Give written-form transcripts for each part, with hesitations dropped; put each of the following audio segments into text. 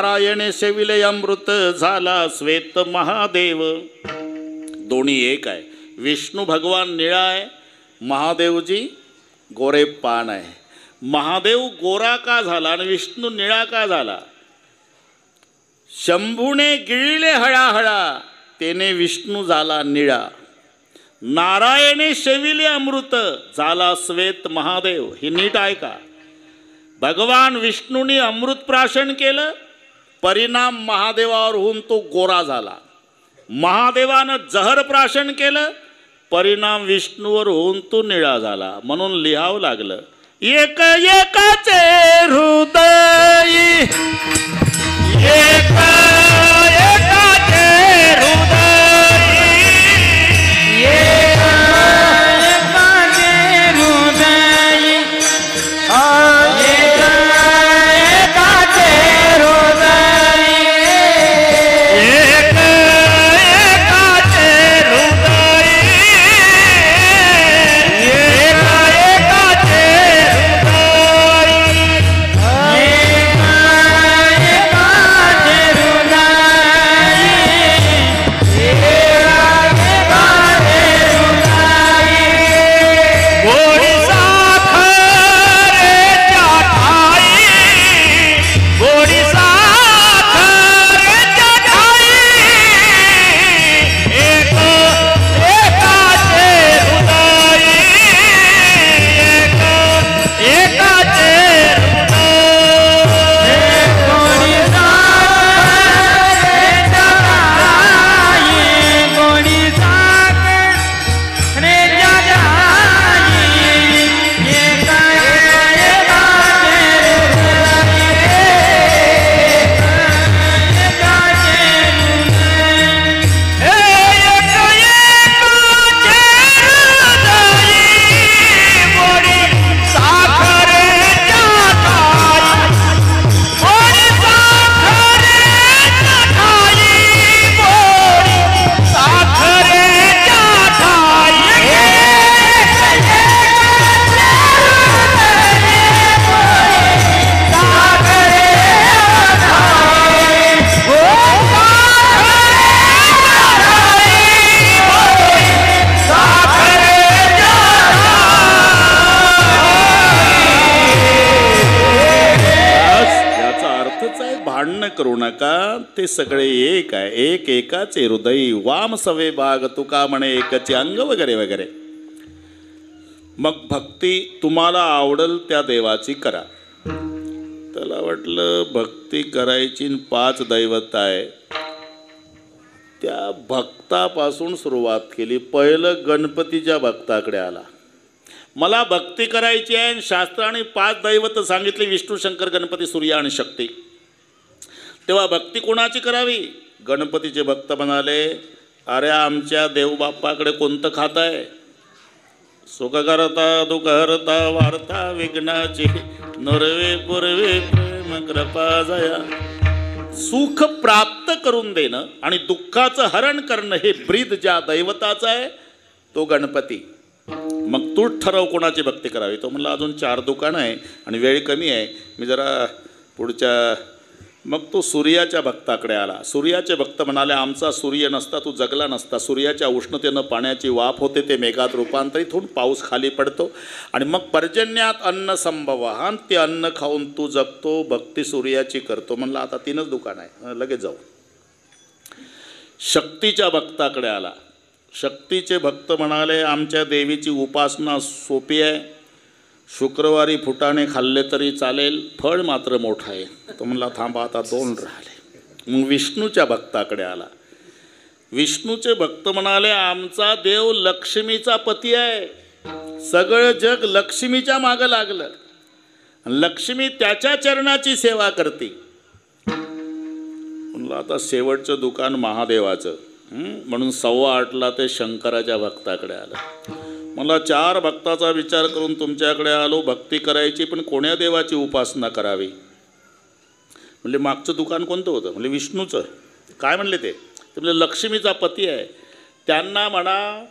नारायणे Seville अमृत झाला श्वेत महादेव। दोन्ही एक आहे। विष्णू भगवान निळा आहे, महादेवजी गोरे पान आहे। महादेव गोरा का झाला आणि विष्णू निळा का झाला? शंभूने गिळले हळाहळा, तेने विष्णू झाला निळा। नारायणे सेविले अमृत झाला श्वेत महादेव। हे नीट ऐका, भगवान विष्णूने अमृत प्राशन केलं, परिणाम महादेवावर होऊन तो गोरा झाला। महादेवानं जहर प्राशन केलं, परिणाम विष्णूवर होऊन तो निळा झाला। म्हणून लिहावं लागलं, एक एकाचे हृदय, एक एकाचे हृदय, एक एकाचे हृदय, एक एकाचे हृदय, एक एकाचे हृदय, एक एकाचे करू नका, ते सगळे एक आहे। एक एकाचे हृदय, वाम सवे बाग तुका म्हणे एकचे अंग, वगैरे वगैरे। मग भक्ती तुम्हाला आवडेल त्या देवाची करा। त्याला वाटलं भक्ती करायची, 5 दैवत आहे, त्या भक्तापासून सुरुवात केली। पहिलं गणपतीच्या भक्ताकडे आला, मला भक्ती करायची आहे, शास्त्राने 5 दैवत सांगितले, विष्णू शंकर गणपती सूर्य आणि शक्ती। तेव्हा भक्ती कोणाची करावी? गणपतीचे भक्त म्हणाले, अरे आमच्या देवबाप्पाकडे कोणतं खात आहे? सुख करता दुःख हरता वार्ता विघ्नाची, नरवे पूर्वे प्रेम कृपा जया। सुख प्राप्त करून देणं आणि दुःखाचं हरण करणं हे ब्रीद ज्या दैवताचं आहे तो गणपती। मग तू ठरव कोणाची भक्ती करावी। तो म्हणला अजून 4 दुकानं आहे आणि वेळ कमी आहे, मी जरा पुढच्या। मग तो सूर्याच्या भक्ताकडे आला। सूर्याचे भक्त म्हणाले, आमचा सूर्य नसता तू जगला नसता। सूर्याच्या उष्णतेनं पाण्याची वाफ होते, ते मेघात रूपांतरित होऊन पाऊस खाली पडतो आणि मग पर्जन्यात अन्न संभवान, ते अन्न खाऊन तू जगतो, भक्ती सूर्याची करतो। म्हणला आता 3च दुकान आहे, लगेच जाऊ। शक्तीच्या भक्ताकडे आला। शक्तीचे भक्त म्हणाले, आमच्या देवीची उपासना सोपी आहे, शुक्रवारी फुटाणे खाल्ले तरी चालेल, फळ मात्र मोठं आहे। तो म्हणला थांबा, आता 2 राहिले। मग विष्णूच्या भक्ताकडे आला। विष्णूचे भक्त म्हणाले, आमचा देव लक्ष्मीचा पती आहे, सगळं जग लक्ष्मीच्या मागं लागलं, लक्ष्मी त्याच्या चरणाची सेवा करते। म्हणलं आता शेवटचं दुकान महादेवाचं, म्हणून 8:15 ते शंकराच्या भक्ताकडे आलं। मला 4 भक्ताचा विचार करून तुमच्याकडे आलो, भक्ती करायची पण कोण्या देवाची उपासना करावी? म्हणजे मागचं दुकान कोणतं होतं? म्हणजे विष्णूचं। काय म्हणले ते? म्हणजे लक्ष्मीचा पती आहे। त्यांना म्हणा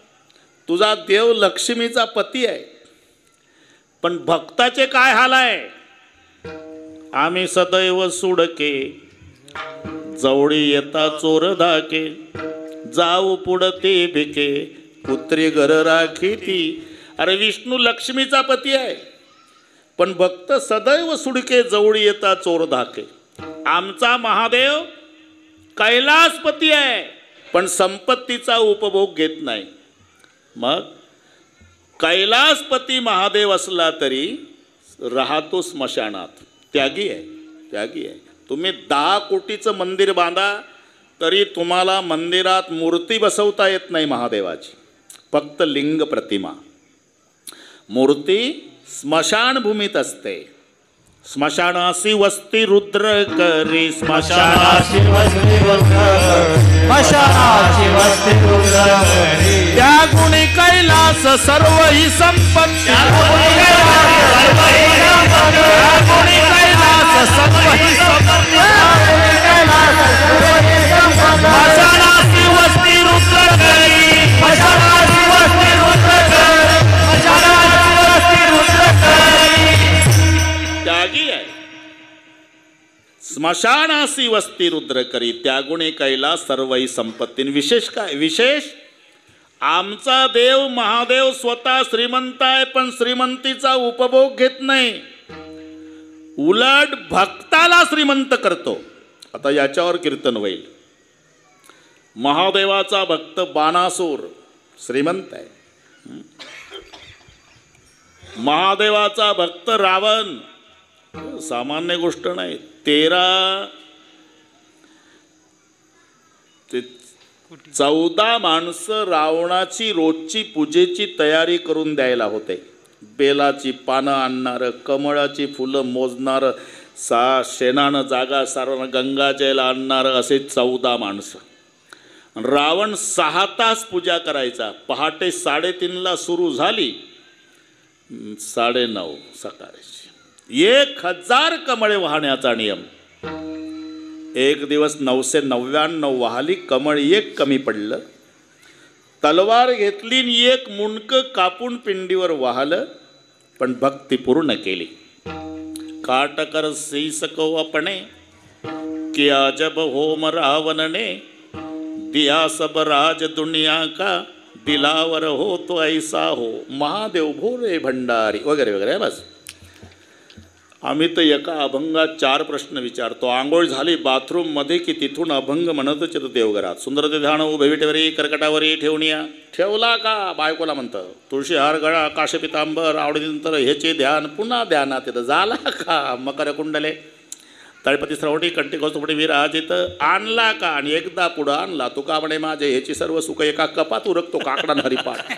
तुझा देव लक्ष्मीचा पती आहे, पण भक्ताचे काय हाल आहे? आम्ही सदैव सुडके जवळी येता चोर धाके, जाऊ पुढते भिके, पुत्री घर राखी ती. अरे विष्णू लक्ष्मीचा पती आहे, पण भक्त सदैव सुडके, जवळी येता चोर धाके. आमचा महादेव कैलासपती आहे, पण संपत्तीचा उपभोग घेत नाही. मग कैलासपती महादेव असला तरी राहतो स्मशानात. त्यागी आहे, त्यागी आहे. तुम्ही 10 कोटीचं मंदिर बांधा तरी तुम्हाला मंदिरात मूर्ती बसवता येत नाही महादेवाची, फक्त लिंग प्रतिमा. मूर्ती स्मशानभूमीत असते. स्मशानासी वस्ती रुद्र करी, स्मशानाची वस्ती रुद्र करी, स्मशानाची वस्ती रुद्र करी. त्या गुणी कैलास सर्व ही संपत्ती, त्या गुणी कैलास सर्व ही संपत्ती. स्मशानासी वस्ती रुद्र करी, स्मशानाची वस्ती रुद्र करी, स्मशानाची वस्ती रुद्र करी. त्यागी आहे. स्मशानासी वस्ती रुद्र करी, त्यागुणी कैलास सर्व ही संपत्ती. विशेष काय? विशेष आमचा देव महादेव स्वतः श्रीमंत आहे, पण श्रीमंतीचा उपभोग घेत नाही, उलट भक्ताला श्रीमंत करतो. आता याच्यावर कीर्तन होईल. महादेवाचा भक्त बाणासूर श्रीमंत आहे. महादेवाचा भक्त रावण सामान्य गोष्ट नाही. 14 माणसं रावणाची रोजची पूजेची तयारी करून द्यायला होते. बेलाची पानं आणणारं, कमळाची फुलं मोजणारं, शेणानं जागा सारवणं, गंगाजल आणणारं, असे 14 माणसं. रावण 6 तास पूजा करायचा. पहाटे 3:30ला सुरू झाली, 9:30 सकाळची. 1000 कमळे वाहण्याचा नियम. एक दिवस 999 वाहली, कमळ एक कमी पडलं. तलवार घेतली आणि एक मुंडकं कापून पिंडीवर वाहलं, पण भक्ती पूर्ण केली. काटकर सीसको अपने किया जब होम रावण ने, दिया सब राज दुनिया का, दिलावर हो तो ऐसा हो, महादेव भोले भंडारी वगैरे वगैरे. बस आम्ही तर एका अभंगात 4 प्रश्न विचारतो. आंघोळ झाली बाथरूममध्ये की तिथून अभंग म्हणतच येतो देवघरात. सुंदर ते ध्यान उभे विटेवरी कर्कटावरी ठेवणिया. ठेवला का बायकोला म्हणतं. तुळशी हार गळा काश पितांबर आवडीनंतर ह्याचे ध्यान पुन्हा ध्यानात येतं. झाला का मकर कुंडले तळपती श्रवटी कंटी कौस्तुभटी विराजित. आणला का? आणि एकदा पुढं आणला. तुका म्हणे माझे ह्याची सर्व सुख एका कपात उरकतो काकडा हरिपाठ.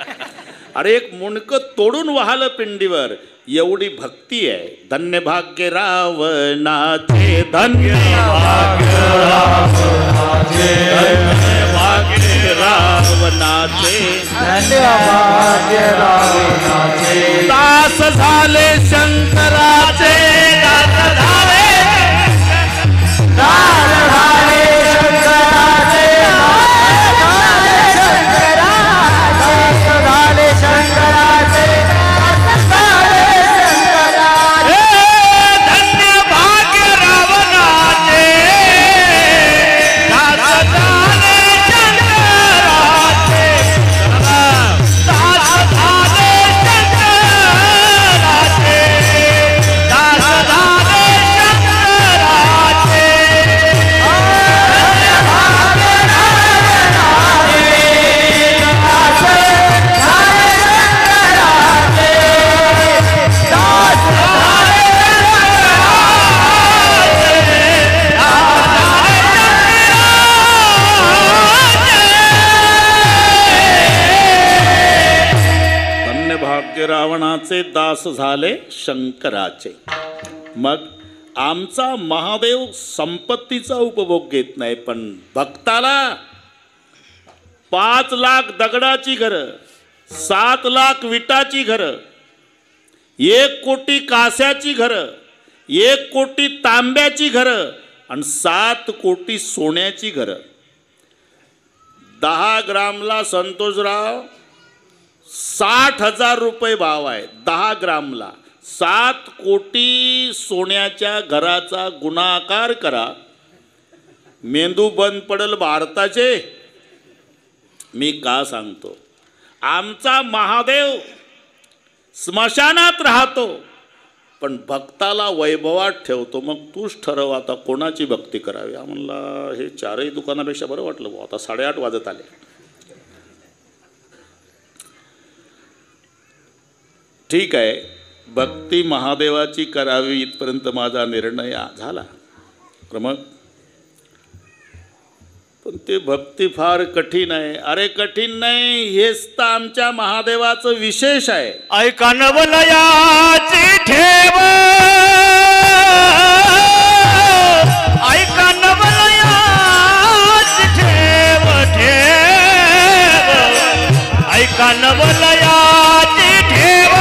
अरे एक मुंडकं तोडून वाहलं पिंडीवर. एवढी भक्ती आहे. धन्य भाग्य रावणाचे, धन्य भाग्य रावणाचे, धन्य भाग्य रावणाचे, धन्य भाग्य रावणाचे. दास झाले शंकराचे, दास झाले, दास झाले शंकराचे, दास झाले शंकराचे, दास झाले शंकराचे. धन्य भाग्य रावणाचे, दास झाले शंकराचे, दास झाले शंकराचे, दास झाले शंकराचे. धन्य भाग्य रावणाचे, दास झाले शंकराचे. मग आमचा महादेव संपत्तीचा उपभोग घेत नाही, पण भक्ताला 5 लाख दगडाची घरं, 7 लाख विटाची घरं, 1 कोटी कास्याची घरं, 1 कोटी तांब्याची घरं आणि 7 कोटी सोन्याची घरं. 10 ग्रामला संतोषराव 60,000 रुपये भाव आहे. 10 ग्रामला 7 कोटी सोन्याच्या घराचा गुणाकार करा. मेंदू बंद पडल भारताचे. मी का सांगतो, आमचा महादेव स्मशानात राहतो पण भक्ताला वैभवात ठेवतो. मग तूच ठरव आता कोणाची भक्ती करावी. आम्हाला हे चारही दुकानापेक्षा बरं वाटलं भाऊ. आता 8:30 वाजत आले. ठीक आहे, भक्ती महादेवाची करावी इथपर्यंत माझा निर्णय झाला. मग पण ते भक्ती फार कठीण आहे. अरे कठीण नाही, हेच तर आमच्या महादेवाचं विशेष आहे. ऐका नवलयाची ठेव, ऐका नवलयाची ठेव ठेव, ऐका नवलयाची ठेव,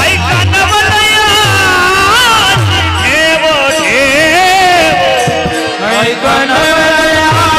ऐका नवलयाची ठेव ठेव, ऐका नवलयाची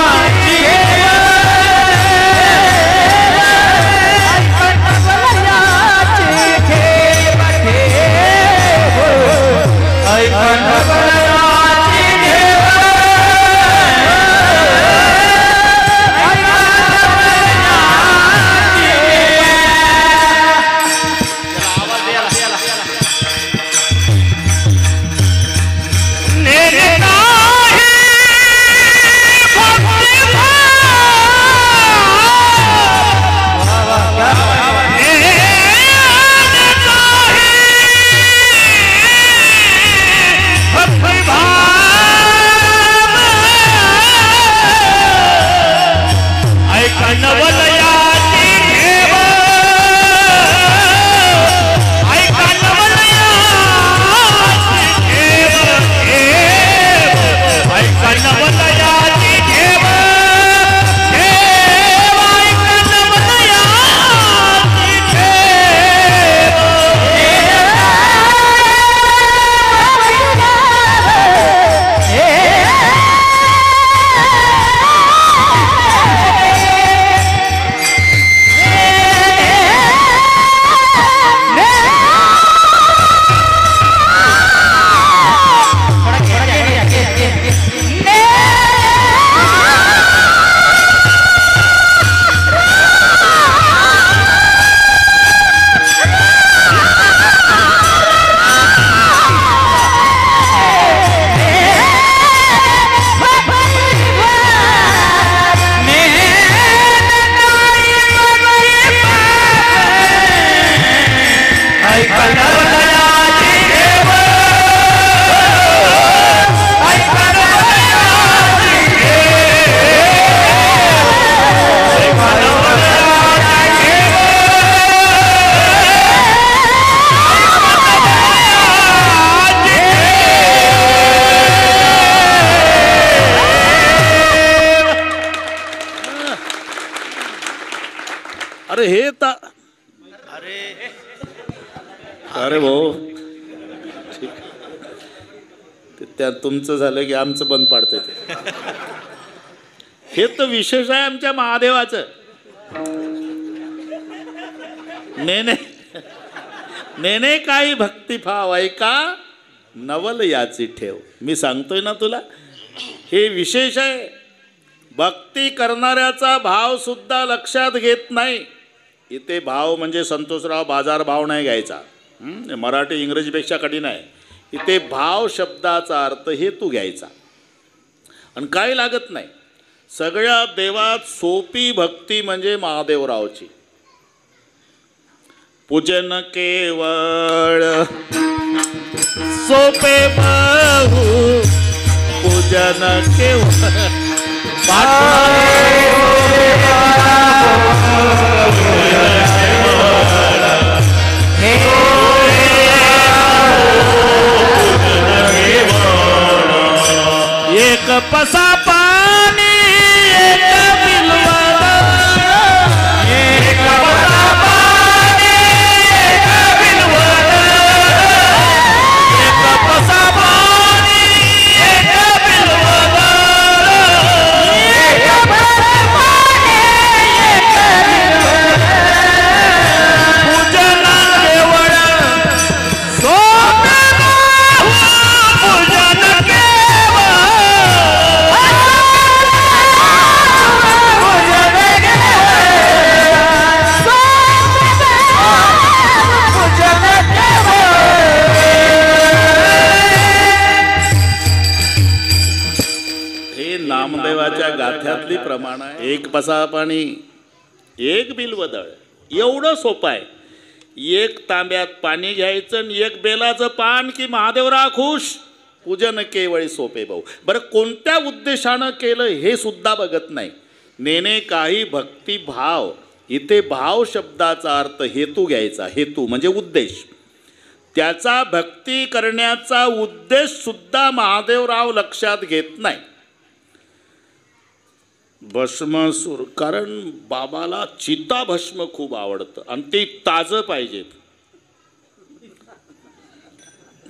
अरे हे ता अरे भाऊ ठीक, त्या तुमचं झालं की आमचं बंद पाडतंय ते. हे तर विशेष आहे आमच्या महादेवाचं. नेने काही भक्ती भाव ऐका नवल याची ठेव. मी सांगतोय ना तुला, हे विशेष आहे. भक्ती करणाऱ्याचा भाव सुद्धा लक्षात घेत नाही. इथे भाव म्हणजे संतोषराव बाजार भाव नाही घ्यायचा. मराठी इंग्रजीपेक्षा कठीण आहे. इथे भाव शब्दाचा अर्थ हेतू घ्यायचा आणि काय लागत नाही. सगळ्या देवात सोपी भक्ती म्हणजे महादेवरावची. पूजन केवळ सोपे बहु, पूजन केवळ एक पसा पाणी एक बिलवद, एक पसा पाणी एक बिलवद, एक पसा पाणी एक बिलवद, एक पसा पाणी पसा पाणी एक बिल्वदळ, एवढं सोपं आहे. एक तांब्यात पाणी घ्यायचं आणि एक बेलाचं पान की महादेवराव खुश. पूजन केवळ सोपे भाऊ. बरं कोणत्या उद्देशानं केलं हे सुद्धा बघत नाही. नेने काही भक्तिभाव. इथे भाव शब्दाचा अर्थ हेतू घ्यायचा. हेतू म्हणजे उद्देश. त्याचा भक्ती करण्याचा उद्देश सुद्धा महादेवराव लक्षात घेत नाही. भस्मासूर, कारण बाबाला चिताभस्म खूप आवडतं आणि ते ताजं पाहिजे.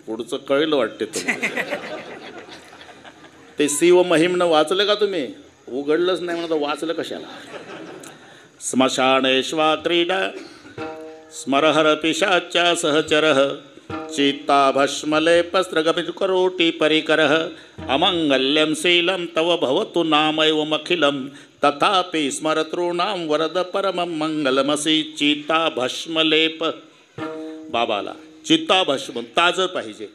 पुढचं कळलं वाटते तुम्हाला. ते शिव महिमनं वाचलं का तुम्ही? उघडलंच नाही म्हणत वाचलं कशाला. स्मशानेश्वा क्रीडा स्मरहर पिशाच्या सहचरः चित्ता भस्मलेपस्त्रगपिकरोटी परिकरः अमंगल्यं शीलं तव भवतु नामैवमखिलं तथापि स्मरतॄणां वरद परमं मंगलमसि. चित्ता भस्मलेप. बाबाला चित्ता भस्म ताजं पाहिजे.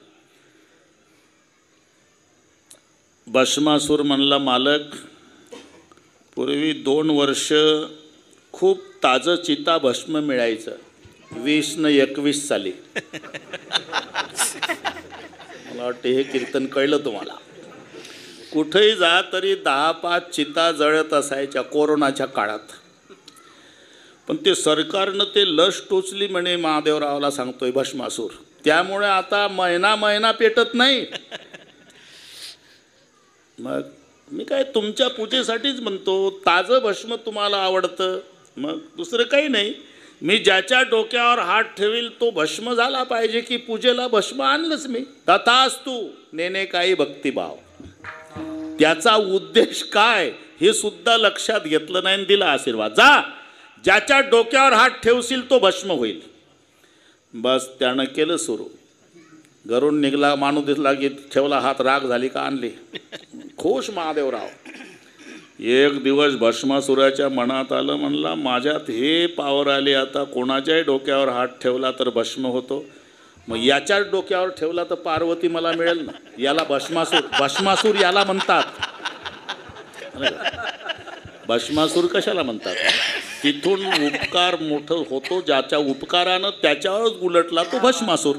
भस्मासूर म्हणला मालक पूर्वी 2 वर्ष खूप ताजं चिता भस्म मिळायचं. 20 न 21 साली. मला वाटतं हे कीर्तन कळलं तुम्हाला. कुठेही जा तरी 10-5 चिता जळत असायच्या कोरोनाच्या काळात. पण ते सरकारनं ते लस टोचली म्हणे महादेवरावला सांगतोय भस्मासूर. त्यामुळे आता महिना पेटत नाही. मग मी काय तुमच्या पूजेसाठीच म्हणतो. ताजं भस्म तुम्हाला आवडतं, मग दुसरं काही नाही. मी ज्याच्या डोक्यावर हात ठेवील तो भस्म झाला पाहिजे की पूजेला भस्म आणलंच मी. तथास्तु. नेने काही भक्तिभाव. त्याचा उद्देश काय हे सुद्धा लक्षात घेतलं नाही आणि दिला आशीर्वाद. जा, ज्याच्या डोक्यावर हात ठेवशील तो भस्म होईल. बस त्यानं केलं सुरू. घरून निघला माणूस दिसला की ठेवला हात, राग झाली का आणली. खुश महादेवराव. एक दिवस भस्मासुराच्या मनात आलं, म्हणला माझ्यात हे पावर आली आता. कोणाच्याही डोक्यावर हात ठेवला तर भस्म होतो. मग याच्याच डोक्यावर ठेवला तर पार्वती मला मिळेल ना. याला भस्मासूर याला म्हणतात. भस्मासूर कशाला म्हणतात? तिथून उपकार मोठं होतो ज्याच्या उपकारानं त्याच्यावरच उलटला तो भस्मासूर.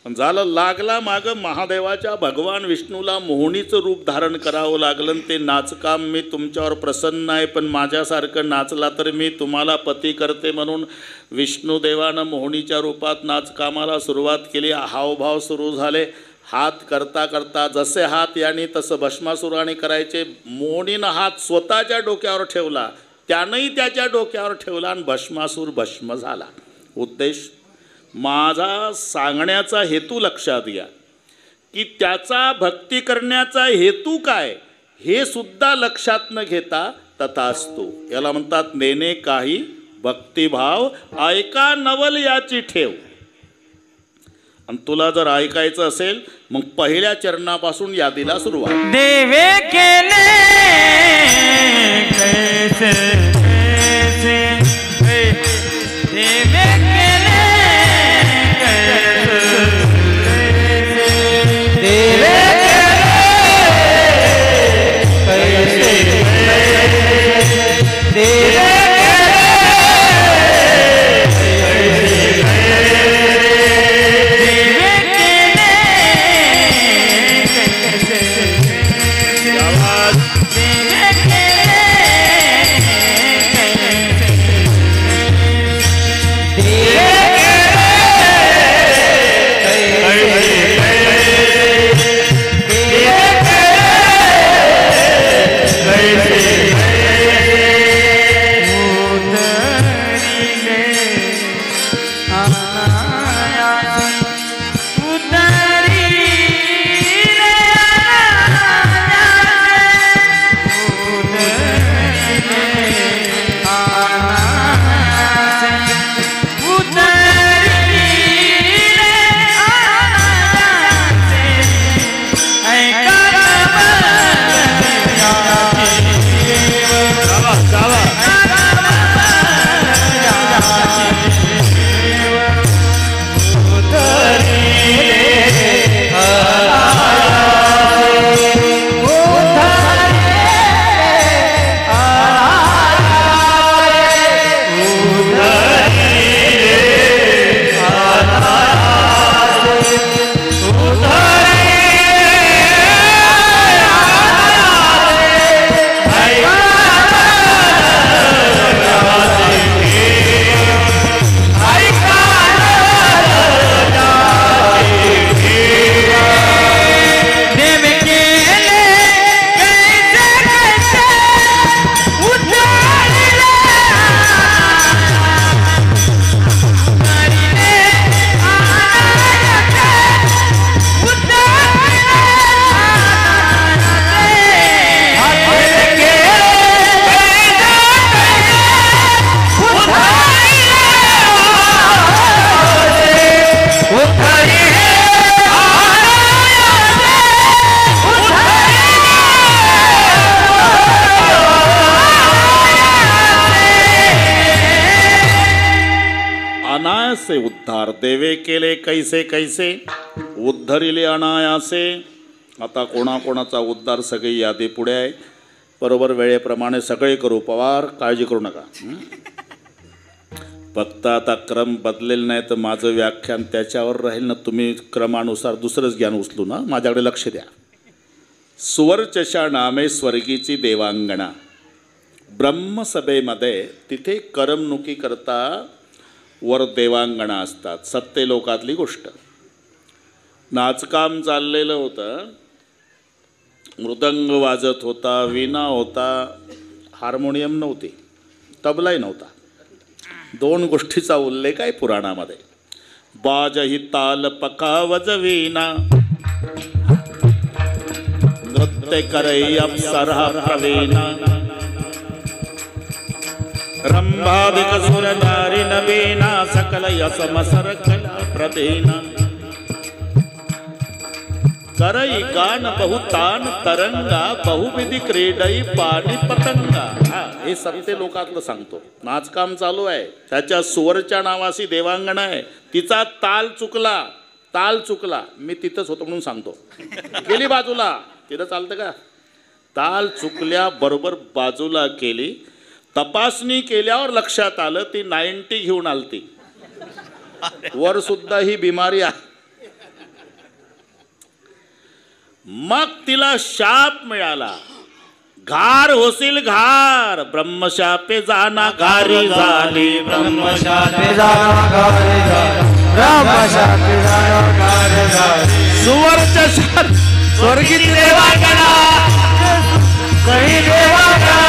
झालं लागला मागं महादेवाच्या भगवान विष्णूला मोहनीचं रूप धारण करावं लागलं. ते नाचकाम मी तुमच्यावर प्रसन्न आहे, पण माझ्यासारखं नाचला तर मी तुम्हाला पती करते म्हणून विष्णुदेवानं मोहनीच्या रूपात नाचकामाला सुरुवात केली. हावभाव सुरू झाले. हात करता करता जसे हात याने तसं भस्मासुराने करायचे. मोहनीनं हात स्वतःच्या डोक्यावर ठेवला, त्यानंही त्याच्या डोक्यावर ठेवला आणि भस्मासूर भस्म झाला. उद्देश माझा सांगण्याचा हेतू लक्षात घ्या की त्याचा भक्ती करण्याचा हेतू काय हे सुद्धा लक्षात न घेता तथास्तु. याला म्हणतात नेने काही भक्तिभाव. ऐका नवल याची ठेव. आणि तुला जर ऐकायचं असेल मग पहिल्या चरणापासून यादीला सुरुवात. देवे केले कैसे कैसे देवे केले देवे कैसे देवे अनायासे उद्धार देवे केले कैसे कैसे उद्धरिले अनायासे. आता कोणाकोणाचा उद्धार सगळी यादी पुढे आहे. बरोबर वेळेप्रमाणे सगळे करू. पवार काळजी करू नका. फक्त आता क्रम बदलेल नाही तर माझं व्याख्यान त्याच्यावर राहील ना. तुम्ही क्रमानुसार दुसरंच ज्ञान उचलू ना. माझ्याकडे लक्ष द्या. सुवर्चशा नामे स्वर्गीची देवांगणा. ब्रह्मसभेमध्ये तिथे करमणुकी करता वर देवांगणा असतात. सत्य लोकातली गोष्ट. नाचकाम चाललेलं होतं. मृदंग वाजत होता, वीणा होता, हार्मोनियम नव्हती, तबलाही नव्हता. 2 गोष्टीचा उल्लेख आहे पुराणामध्ये. बाजही ताल पकावज वीणा नृत्य करई अप्सरा प्रवीणा रंभादिक सुर नारी नवीना सकल यसमसर कला प्रवीणा करई गान बहुतान तरंगा बहुविधी क्रीडई पाणी पतंगा. हे सत्य लोकातलं सांगतो. नाचकाम चालू आहे. त्याच्या सुवरच्या नावाशी देवांगण आहे. तिचा ताल चुकला. मी तिथंच होतो म्हणून सांगतो. गेली बाजूला. तिथं चालतं का? ताल चुकल्याबरोबर बाजूला केली. तपासणी केल्यावर लक्षात आलं ती 90 घेऊन आलती. वर सुद्धा ही बिमारी आहे. मग तिला शाप मिळाला. घार होशील घार. ब्रह्मशापे जाना घारी झाली. ब्रह्मशापे जाना घारी झाली. ब्रह्मशापे जाना घारी झाली. सुवर्चशा स्वर्गीची देवांगणा. कही देवांगणा.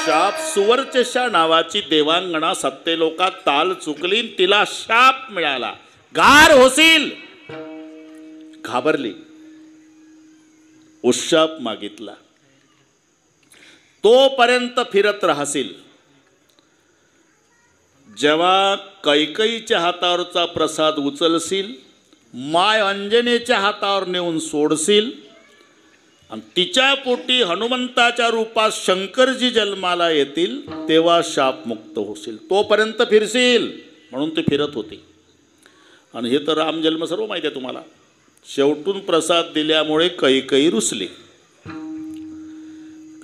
शाप. सुवर्चशा नावाची देवांगणा सत्यलोकात ताल चुकली. तिला शाप मिळाला. गार होशील. घाबरली. उशाप मागितला. तोपर्यंत फिरत राहशील. जेव्हा कैकईच्या हातावरचा प्रसाद उचलशील, माय अंजनेच्या हातावर नेऊन सोडशील आणि तिच्या पोटी हनुमंताच्या रूपात शंकरजी जन्माला येतील, तेव्हा शापमुक्त होशील. तोपर्यंत फिरशील. म्हणून ती फिरत होती. आणि हे तर रामजन्म सर्व माहिती आहे तुम्हाला. शेवटून प्रसाद दिल्यामुळे कैकई रुसली.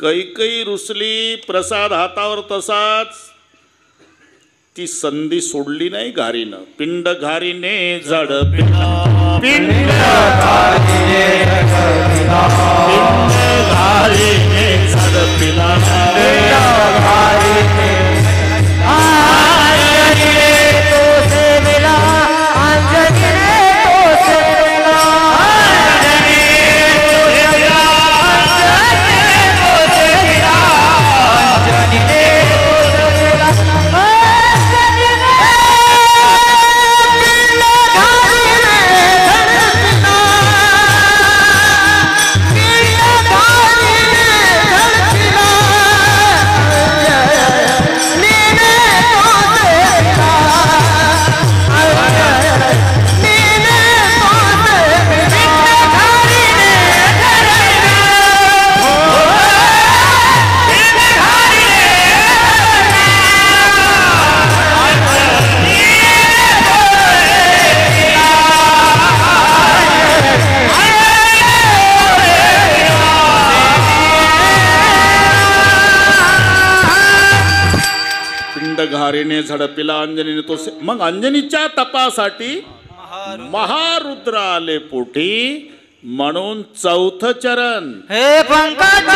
कैकई रुसली. प्रसाद हातावर तसाच. ती संधी सोडली नाही घारीनं. पिंड घारीने झडपिला. पिंड घारीने झडपिला. घारीने झडपिला अंजनीने तो. मग अंजनीच्या तपासाठी महारुद्र आले पोटी. म्हणून 4थं चरण. हे पंकज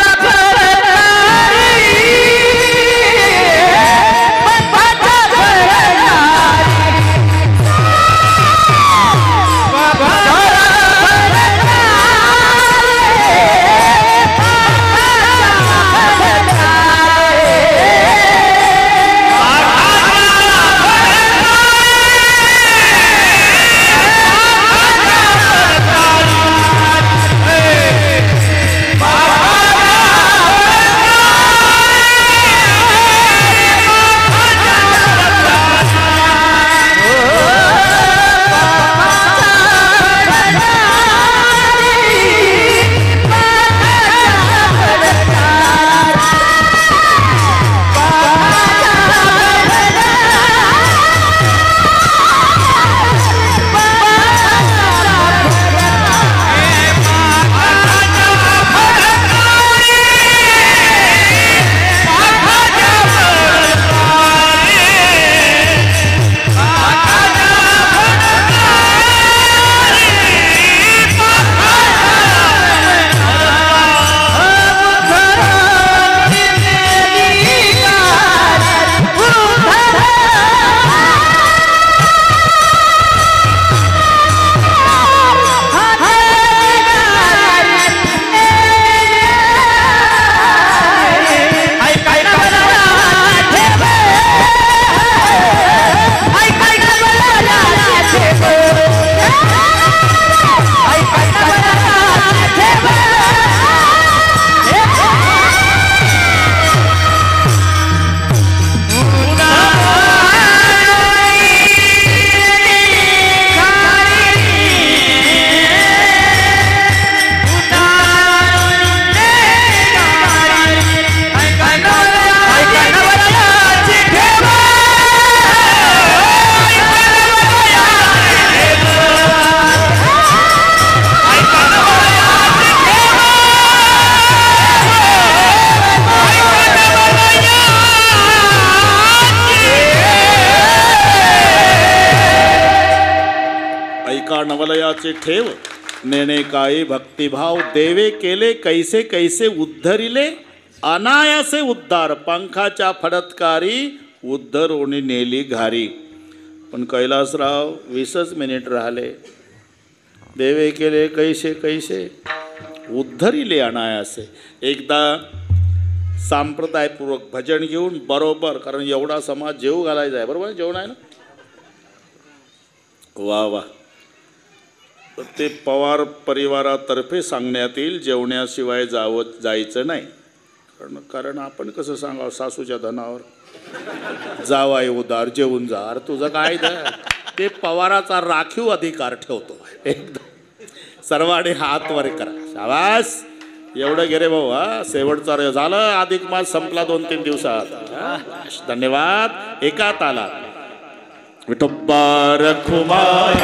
ऐका नवलयाचे ठेव नेणे काय भक्तिभाव देवे केले कैसे कैसे उद्धरिले अनायासे उद्धार पंखाच्या फडतकारी उद्धरोणी नेली घारी. पण कैलासराव 20च मिनिट राहिले. देवे केले कैसे कैसे उद्धरिले अनायासे. एकदा सांप्रदायपूर्वक भजन घेऊन बरोबर, कारण एवढा समाज जेव घालायचा आहे, बरोबर जेवण आहे ना. वा वा. ते पवार परिवारातर्फे सांगण्यात येईल जेवण्याशिवाय जायचं नाही. कारण आपण कसं सांगावं सासूच्या धनावर जावाय उदार जेवून जा. अरे तुझं काय ते पवाराचा राखीव अधिकार ठेवतो. एकदम सर्वांनी हात वर करा. शाबास. एवढं गे रे भाऊ. शेवटचा रे झालं. अधिक मास संपला 2-3 दिवसात. धन्यवाद. एका ताला विठोबा रखुमाई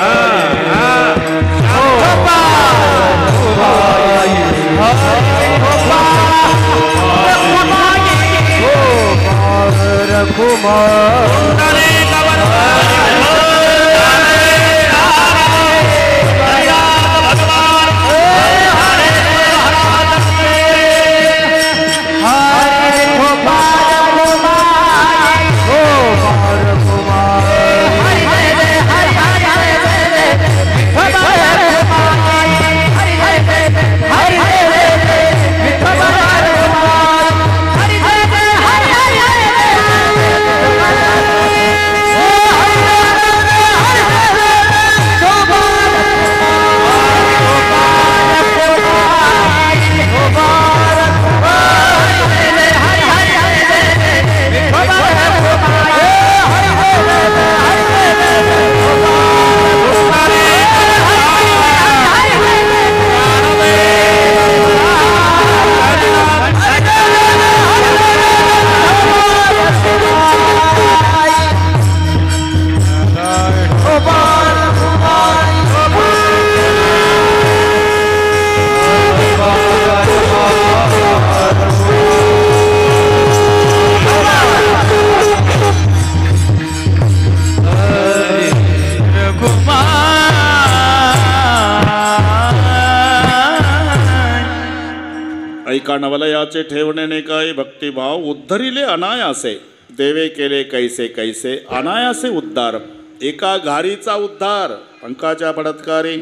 ऐका नवलयाचे ठेवणे काय भक्तिभाव उद्धरिले अनायासे देवे केले कैसे कैसे अनायासे उद्धार. एका घारीचा उद्धार पंखाच्या फडतकारी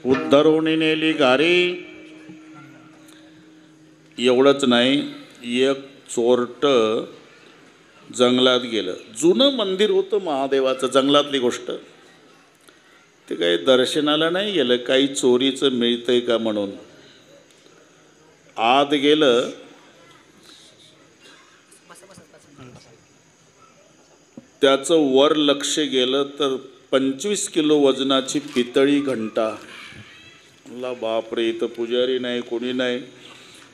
उद्धरोणी नेली घारी. एवढंच नाही, एक चोरट जंगलात गेलं. जुनं मंदिर होतं महादेवाचं, जंगलातली गोष्ट. ते काही दर्शनाला नाही गेलं, काही चोरीचं मिळतंय का म्हणून. आत गेलं. त्याचं वर लक्ष गेलं तर 25 किलो वजनाची पितळी घंटा. बापरे, इथं पुजारी नाही, कोणी नाही.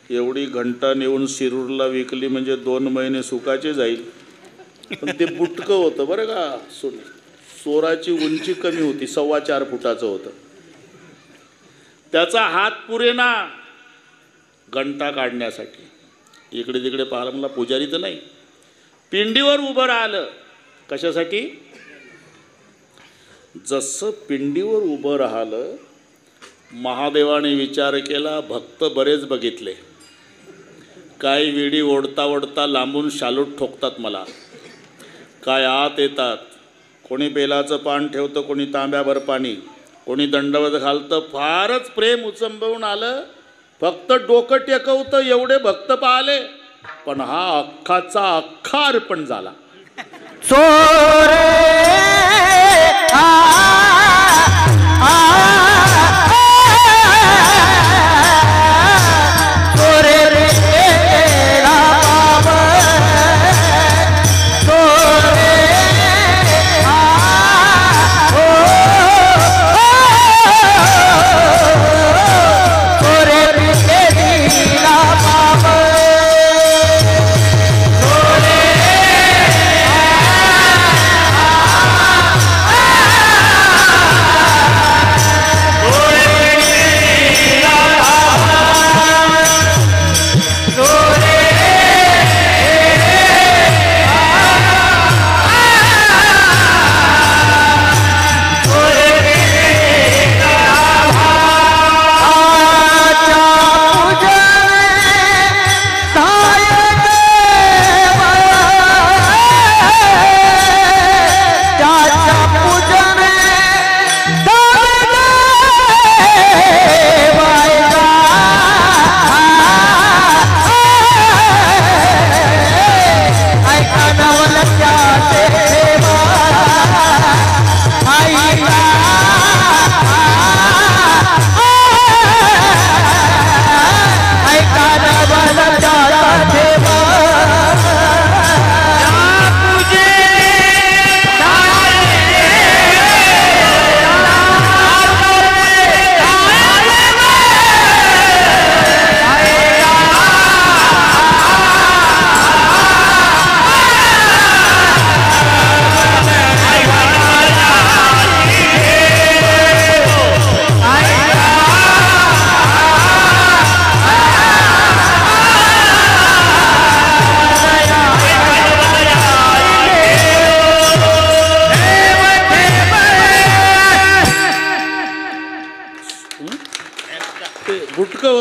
एवढी घंटा नेऊन शिरूरला विकली म्हणजे 2 महिने सुखाचे जाईल. पण ते बुटकं होतं बरं का. चोराची उंची कमी होती, 4.25 फुटाचं होतं. त्याचा हात पुरेना घंटा काढण्यासाठी. इकडे तिकडे पाहिलं, मला पुजारी तर नाही. पिंडीवर उभं राहिलं. कशासाठी? जसं पिंडीवर उभं राहिलं, महादेवाने विचार केला, भक्त बरेच बघितले. काही विडी ओढता ओढता लांबून शालूट ठोकतात मला, काय आत येतात. कोणी बेलाचं पान ठेवतं, कोणी तांब्याभर पाणी, कोणी दंडवत घालतं. फारच प्रेम उचंबवून आलं. फक्त डोकं टेकवतं एवढे भक्त पाहिले. पण हा अख्खाचा अख्खा अर्पण झाला. चोरे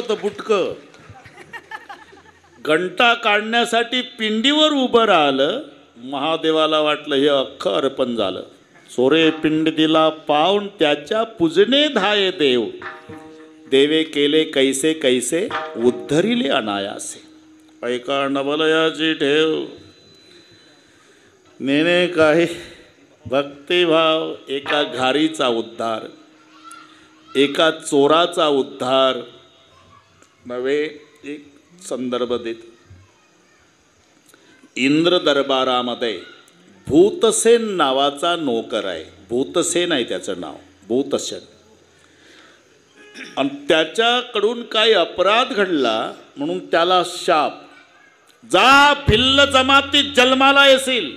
होतं बुटकं. घंटा काढण्यासाठी पिंडीवर उभं राहिलं. महादेवाला वाटलं हे अख्खं अर्पण झालं. सोरे पिंड दिला पाहून त्याच्या पूजने धाये देव. देवे केले कैसे कैसे उद्धरिले अनायासे. ऐका नवलयाची ठेव. नेने काही भक्तिभाव. एका घारीचा उद्धार, एका चोराचा उद्धार नव्हे. एक संदर्भ देत. इंद्र दरबारामध्ये भूतसेन नावाचा नोकर आहे. भूतसेन आहे त्याचं नाव, भूतसेन. आणि त्याच्याकडून काही अपराध घडला म्हणून त्याला शाप. जा भिल्ल जमातीत जन्माला येशील.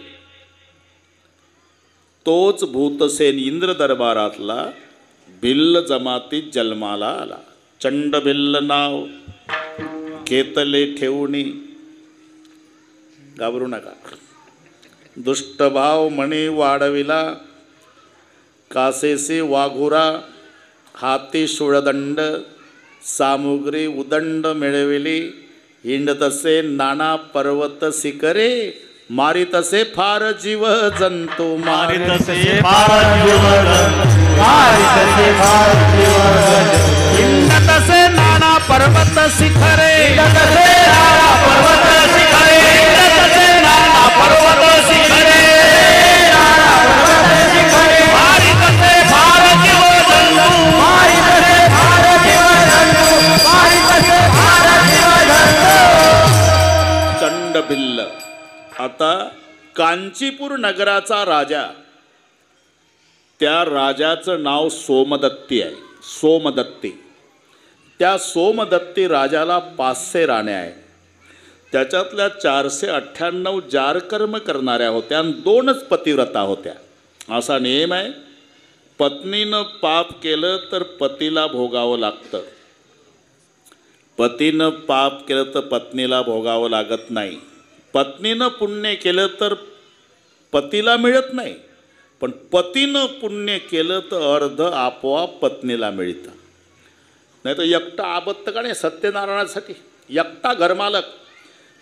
तोच भूतसेन इंद्र दरबारातला भिल्ल जमातीत जन्माला आला. चंड भिल्ल नाव घेतले ठेवणी. घाबरू नका. दुष्टभाव म्हणे वाढविला. कासेसे वाघुरा हाती शूळदंड. सामुग्री उदंड मिळविली. हिंडतसे नाना पर्वत शिखरे. मारितसे फार जीव जंतू. मारितसे फार जीव जंतू. मारितसे फार जीव जंतू. हिंडतसे नाना पर्वत शिखरे. हिंडतसे नाना पर्वत शिखरे. हिंडतसे नाना पर्वत शिखरे. नाना पर्वत शिखरे. मारितसे फार जीव जंतू. मारितसे फार जीव जंतू. मारितसे फार जीव जंतू. चंडभिल्ल. आता कांचीपूर नगराचा राजा, त्या राजाचं नाव सोमदत्ती आहे. सोमदत्ती. त्या सोमदत्ती राजाला 500 राण्या आहे. त्याच्यातल्या 498 जारकर्म करणाऱ्या होत्या आणि 2च पतिव्रता होत्या. असा नियम आहे. पत्नीनं पाप केलं तर पतीला भोगावं लागतं. पतीनं पाप केलं तर पत्नीला भोगावं लागत नाही. पत्नीनं पुण्य केलं तर पतीला मिळत नाही. पण पतीनं पुण्य केलं तर अर्ध आपोआप पत्नीला मिळतं. नाही तर एकटा आबत्त का नाही सत्यनारायणासाठी. एकटा घरमालक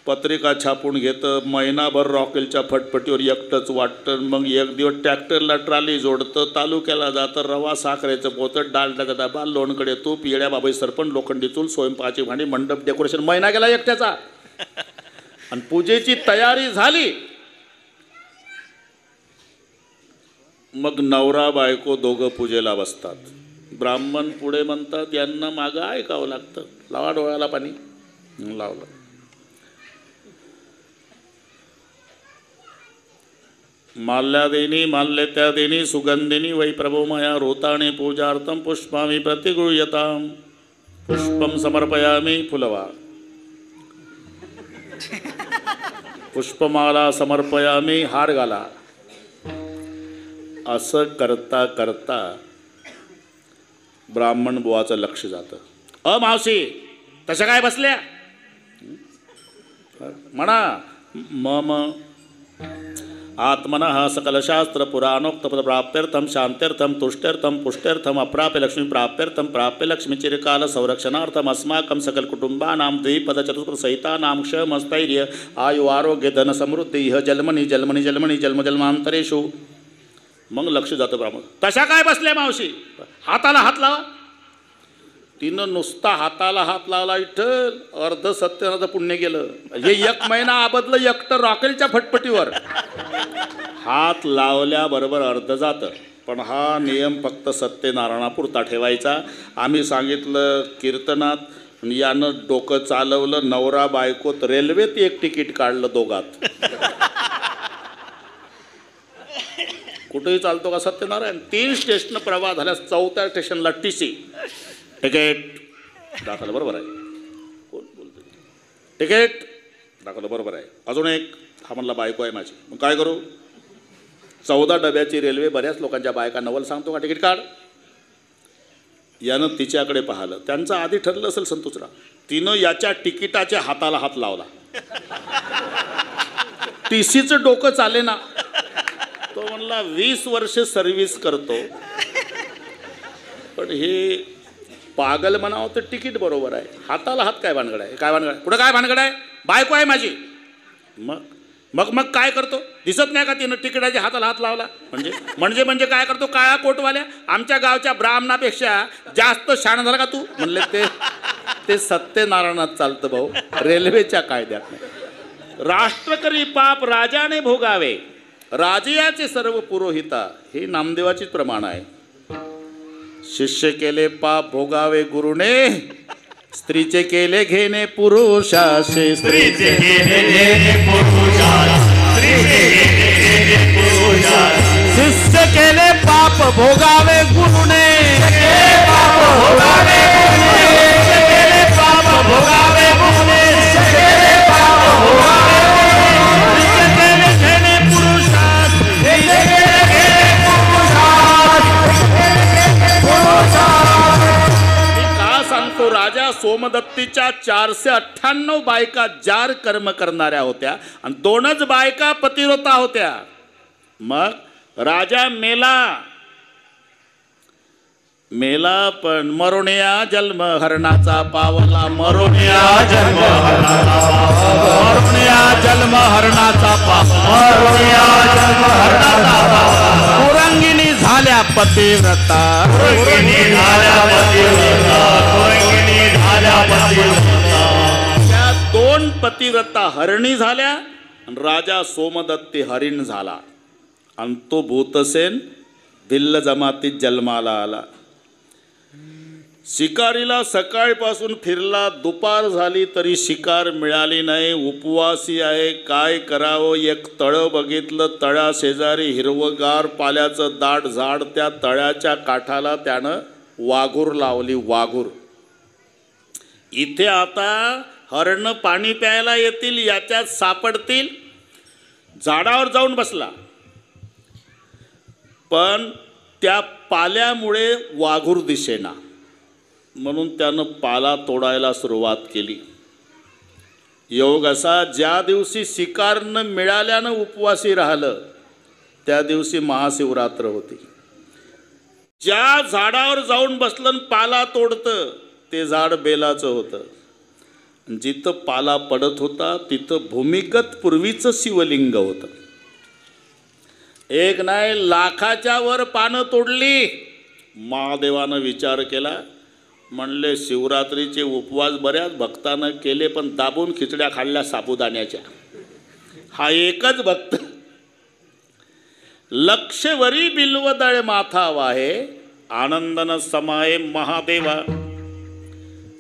पत्रिका छापून घेतं. महिनाभर रॉकेलच्या फटफटीवर एकटंच वाटतं. मग एक दिवस ट्रॅक्टरला ट्राली जोडतं. तालुक्याला जातं. रवा साखरेचं पोतं, डालडाचा डबा, लोणकडे तूप, येड्या बाबाई सरपण, लोखंडी चूल, स्वयंपाकाची भांडी, मंडप, डेकोरेशन. महिना गेला एकट्याचा. आणि पूजेची तयारी झाली. मग नवरा बायको दोघं पूजेला बसतात. ब्राह्मण पुढे म्हणतात यांना मागं ऐकावं लागतं. लावा डोळ्याला पाणी. लावलं. माल्यादेनी माल्यत्यादेनी सुगंधिनी वै प्रभो मया रोताणे पूजार्थं पुष्पामि प्रतिगृह्यतां. पुष्पं समर्पयामि. फुलवा. पुष्पमाला समर्पयामि. हार घाला. असं करता करता ब्राह्मण बुवाचं लक्ष जातं. मावशी तशा काय बसल्या म्हणा. मम आत्मनः सकलशास्त्र पुराणोक्तपद प्राप्त्यर्थं शांत्यर्थं तुष्ट्यर्थं पुष्ट्यर्थं अप्राप्य लक्ष्मी प्राप्त्यर्थं प्राप्य लक्ष्मी चिरकाल संरक्षणार्थं अस्माकं सकल कुटुंबानां द्विपद चतुष्पद सहितानां क्षमस्थैर्य आयु आरोग्य धन समृद्धी इह जन्मनी जन्मनी जन्मनी जन्म जन्मांतरेषु. मग लक्ष जातं ब्राह्मण. तशा काय बसल्या मावशी. हाताला हात लावा. तिनं नुसता हाताला हात लावला. इठ्ठल अर्ध सत्यनाचं पुण्य गेलं. हे 1 महिना आबदलं एकटं रॉकेलच्या फटफटीवर. हात लावल्याबरोबर अर्ध जातं. पण हा नियम फक्त सत्यनारायणापुरता ठेवायचा. आम्ही सांगितलं कीर्तनात. यानं डोकं चालवलं. नवरा बायकोत रेल्वेत एक तिकीट काढलं दोघात. कुठेही चालतो का सत्यनारायण. 3 स्टेशन प्रवाह झाल्यास 4थ्या स्टेशनला TC. तिकीट दाखवलं. बरोबर आहे. कोण बोलतो. तिकीट दाखवलं. बरोबर आहे. अजून एक. हा म्हणला बायको आहे माझी. मग काय करू. 14 डब्याची रेल्वे. बऱ्याच लोकांच्या बायका नवल सांगतो का तिकीट काढ. यानं तिच्याकडे पाहिलं. त्यांचं आधी ठरलं असेल संतोषराव. तिनं याच्या तिकिटाच्या हाताला हात लावला. TCचं डोकं चाले ना. तो म्हणला 20 वर्ष सर्व्हिस करतो पण हे पागल म्हणावं तर तिकीट बरोबर आहे, हाताला हात काय भानगड आहे, काय भानगड आहे, कुठं काय भानगड आहे, बायको आहे माझी. मग मग मग काय करतो, दिसत नाही का तिनं तिकिटाच्या हाताला हात लावला, म्हणजे म्हणजे म्हणजे काय करतो, काळा कोटवाल्या आमच्या गावच्या ब्राह्मणापेक्षा जास्त शाण झाला का तू. म्हणले ते सत्यनारायणात चालतं भाऊ, रेल्वेच्या कायद्यात नाही. राष्ट्र करी पाप राजाने भोगावे, राजयाचे सर्व पुरोहिता, हे नामदेवाचीच प्रमाण आहे. शिष्य केले पाप भोगावे गुरुने, स्त्रीचे केले घेणे पुरुषासे, स्त्रीचे घेणे पुरुषासे, शिष्य केले पाप भोगावे गुरुने, पाप भोगावे गुरुने, पाप भोगावे गुरुने, पाप भोगावे गुरुने, घेणे पुरुषासे, सांगतो. राजा सोमदत्तीच्या 498 बायका जार कर्म करणाऱ्या होत्या आणि 2च बायका पतिव्रता होत्या. मग राजा मेला पण मरुनिया जन्म हरणाचा पावला, मरुनिया जन्म मरुनिया जन्म हरणाचा पाप, मरुनिया जन्म हरणाचा पाप, कुरंगिनी झाल्या पतिव्रता, कुरंगिनी झाल्या पतिव्रता, कुरंगिनी झाल्या पतिव्रता. त्या 2 पतिव्रता हरणी झाल्या आणि राजा सोमदत्ती हरिण झाला आणि तो भूतसेन भिल्ल जमातीत जन्माला आला. शिकारीला सकाळपासून फिरला, दुपार झाली तरी शिकार मिळाली नाही, उपवासी आहे, काय करावं. एक तळं बघितलं, तळ्या शेजारी हिरवगार पाल्याचं दाट झाड, त्या तळ्याच्या काठाला त्यानं वाघूर लावली, वाघूर. इथे आता हरण पाणी प्यायला येतील, याच्यात सापडतील, झाडावर जाऊन बसला. पण त्या पाल्यामुळे वाघूर दिसेना, म्हणून त्यानं पाला तोडायला सुरुवात केली. योग असा, ज्या दिवशी शिकार न मिळाल्यानं उपवासी राहिलं त्या दिवशी महाशिवरात्र होती. ज्या झाडावर जाऊन बसलं पाला तोडतं ते झाड बेलाचं होतं. जिथं पाला पडत होता तिथं भूमिगत पूर्वीचं शिवलिंग होतं. एक नाही, लाखाच्या वर पानं तोडली. महादेवानं विचार केला, म्हणले शिवरात्रीचे उपवास बऱ्याच भक्तानं केले, पण दाबून खिचड्या खाल्ल्या साबुदाण्याच्या. हा एकच भक्त लक्षवरी बिल्वदळ माथा वाहे, आनंदन समाये महादेवा.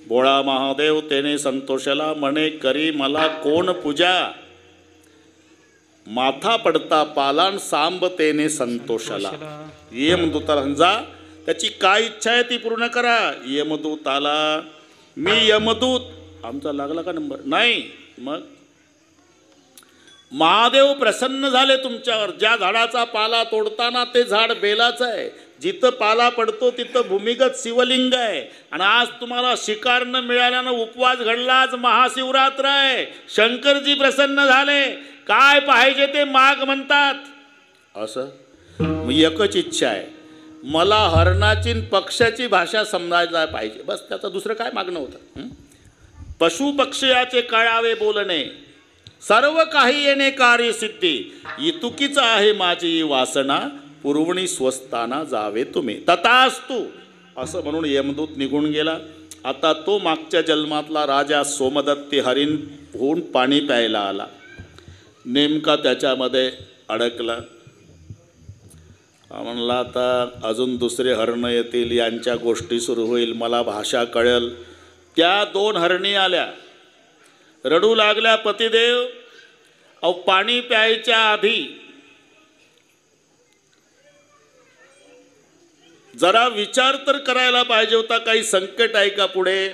भोळा महादेव तेने संतोषला, म्हणे करी मला कोण पूजा. माथा पडता पालान सांब तेने संतोषला. यमदूताला जा, त्याची काय इच्छा आहे ती पूर्ण करा. यमदूत आला, मी यमदूत. आमचा लागला का नंबर नाही. मग महादेव प्रसन्न झाले तुमच्यावर. ज्या झाडाचा पाला तोडताना ते झाड बेलाचं आहे, जिथं पाला पडतो तिथं भूमिगत शिवलिंग आहे, आणि आज तुम्हाला शिकार न मिळाल्यानं उपवास घडला. आज महाशिवरात्र आहे, शंकरजी प्रसन्न झाले, काय पाहिजे ते माग म्हणतात. असं मग एकच इच्छा आहे, मला हरणाची पक्ष्याची भाषा समजायला पाहिजे, बस. त्याचं दुसरं काय मागणं होतं. पशु पक्षयाचे कळावे बोलणे, सर्व काही येणे कार्यसिद्धी. इतुकीच आहे माझी वासना, पुरवणी स्वस्ताना जावे तुम्ही. तथास्तु असं म्हणून यमदूत निघून गेला. आता तो मागच्या जन्मातला राजा सोमदत्ती हरिण होऊन पाणी प्यायला आला. नेमका त्याच्यामध्ये अडकला. म्हणला आता अजून दुसरे हरणं येतील, यांच्या गोष्टी सुरू होईल, मला भाषा कळेल. त्या 2 हरणी आल्या, रडू लागल्या, पतिदेव अहो पाणी प्यायच्या आधी जरा विचार तर करायला पाहिजे होता, काही संकट आहे का पुढे.